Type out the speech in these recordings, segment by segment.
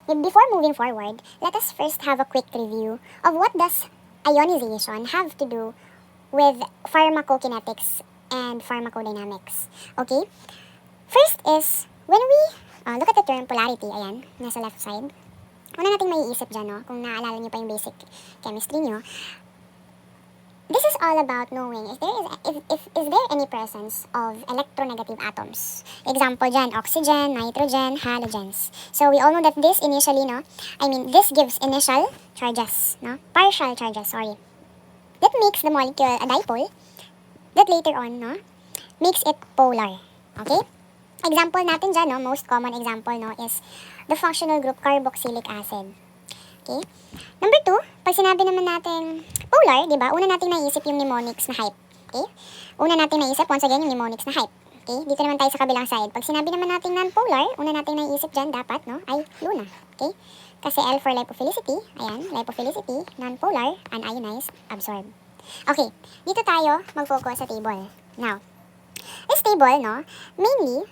before moving forward, let us first have a quick review of what does ionization have to do with pharmacokinetics and pharmacodynamics. Okay? First is, when we look at the term polarity, ayan, nasa left side, una nating maiisip dyan, no? Kung naaalala nyo pa yung basic chemistry nyo, this is all about knowing if there any presence of electronegative atoms. Example dyan, oxygen, nitrogen, halogens. So we all know that this initially, this gives initial charges, partial charges, sorry. That makes the molecule a dipole that later on, makes it polar. Okay? Example natin dyan, most common example, is the functional group carboxylic acid. Okay? Number 2, pag sinabi naman natin polar, di ba? Una nating naisip yung mnemonics na hype. Okay? Una nating naisip, once again, yung mnemonics na hype. Okay? Dito naman tayo sa kabilang side. Pag sinabi naman nating non-polar, una nating naisip dyan, dapat, ay Luna. Okay? Kasi L for lipophilicity, ayan, lipophilicity, non-polar, unionized, absorb. Okay, dito tayo mag-focus sa table. Now, this table, mainly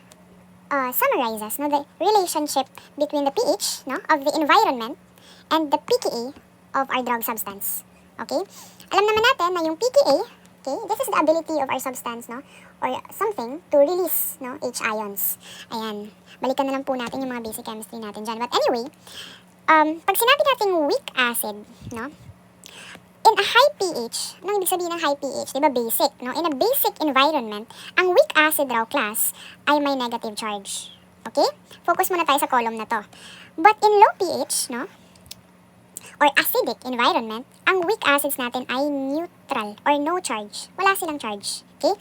summarizes, the relationship between the pH, of the environment and the pKa of our drug substance. Okay? Alam naman natin na yung pKa, okay, this is the ability of our substance, or something to release, H ions. Ayan. Balikan na lang po natin yung mga basic chemistry natin dyan. But anyway, pag sinabi natin weak acid, in a high pH, anong ibig sabihin ng high pH? Diba basic, In a basic environment, ang weak acid raw class ay may negative charge. Okay? Focus muna tayo sa column na to. But in low pH, or acidic environment, ang weak acids natin ay neutral or no charge. Wala silang charge. Okay?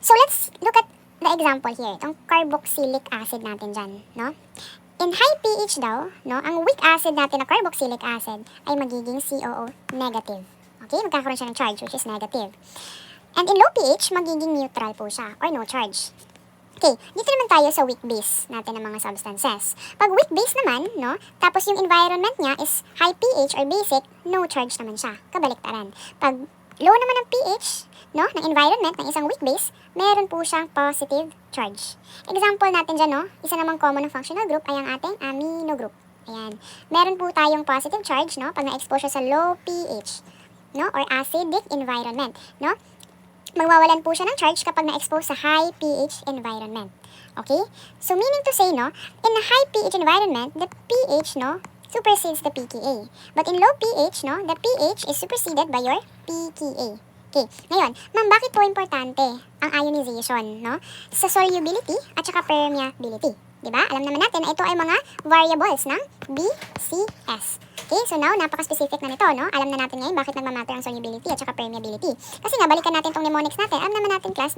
So let's look at the example here. Itong carboxylic acid natin dyan, In high pH daw, ang weak acid natin na carboxylic acid ay magiging COO negative. Okay? Magkakaroon siya ng charge which is negative. And in low pH, magiging neutral po siya or no charge. Okay, dito naman tayo sa weak base natin ng mga substances. Pag weak base naman, tapos yung environment niya is high pH or basic, no charge naman siya. Kabaliktaran. Pag low naman ang pH, ng environment ng isang weak base, meron po siyang positive charge. Example natin dyan, isa namang common ng functional group ay ang ating amino group. Ayan. Meron po tayong positive charge, pag na-expose siya sa low pH, or acidic environment, magwawalan po siya ng charge kapag na-expose sa high pH environment. Okay? So, meaning to say, in a high pH environment, the pH, supersedes the pKa. But in low pH, the pH is superseded by your pKa. Okay. Ngayon, ma'am, bakit po importante ang ionization, sa solubility at saka permeability? Diba? Alam naman natin na ito ay mga variables ng BCS. Okay, so now, napaka-specific na nito, Alam na natin ngayon bakit nagmamatter ang solubility at saka permeability. Kasi nga, balikan natin tong mnemonics natin. Alam naman natin, class,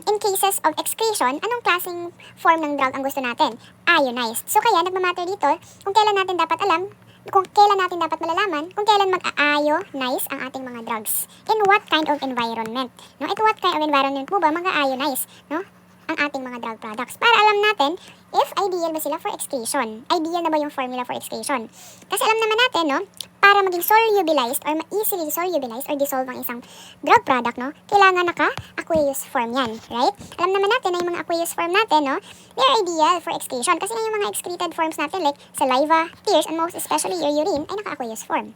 in cases of excretion, anong klaseng form ng drug ang gusto natin? Ionized. So, kaya, nagmamatter dito, kung kailan natin dapat alam, kung kailan natin dapat malalaman, kung kailan mag-ionize ang ating mga drugs. In what kind of environment? At what kind of environment po ba mag-ionize, ang ating mga drug products. Para alam natin if ideal ba sila for excretion. Ideal na ba yung formula for excretion? Kasi alam naman natin, para maging solubilized or easily solubilized or dissolve ang isang drug product, kailangan naka-aqueous form yan, right? Alam naman natin na yung mga aqueous form natin, they're ideal for excretion. Kasi yung mga excreted forms natin like saliva, tears, and most especially your urine ay naka-aqueous form.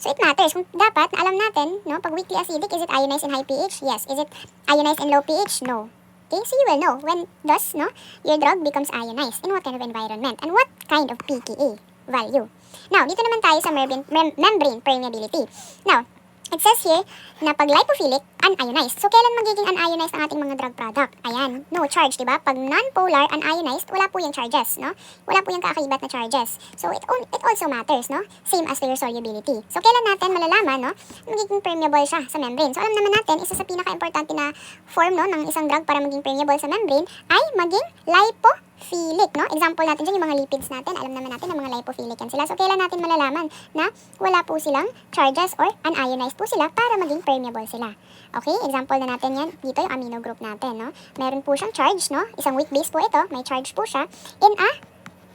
So it matters. Kung dapat, alam natin, pag weakly acidic, is it ionized in high pH? Yes. Is it ionized in low pH? No. Okay, so you will know when thus, your drug becomes ionized, in what kind of environment, and what kind of pKa value. Now, dito naman tayo sa membrane permeability. Now, it says here na pag lipophilic, unionized. So, kailan magiging unionized ang ating mga drug product? Ayan, no charge, diba? Pag non-polar, unionized, wala po yung charges, Wala po yung kakaibat na charges. So, it also matters, Same as to your solubility. So, kailan natin malalaman, magiging permeable siya sa membrane. So, alam naman natin, isa sa pinaka-importante na form, ng isang drug para maging permeable sa membrane ay maging lipophilic, Example natin dyan, yung mga lipids natin, alam naman natin na mga lipophilic yan sila. So, kailan natin malalaman na wala po silang charges or unionized po sila para maging permeable sila. Okay, example na natin yan, dito yung amino group natin, Meron po siyang charge, Isang weak base po ito, may charge po siya in a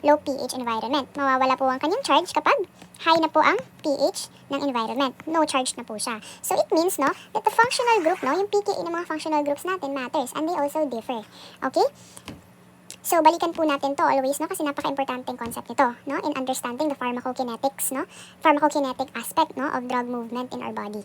low pH environment. Mawawala po ang kanyang charge kapag high na po ang pH ng environment. No charge na po siya. So, it means, that the functional group, yung pKa ng mga functional groups natin matters and they also differ. Okay? So, balikan po natin to always, no? Kasi napaka-importanting concept nito, no? In understanding the pharmacokinetics, no? Pharmacokinetic aspect, no? Of drug movement in our body.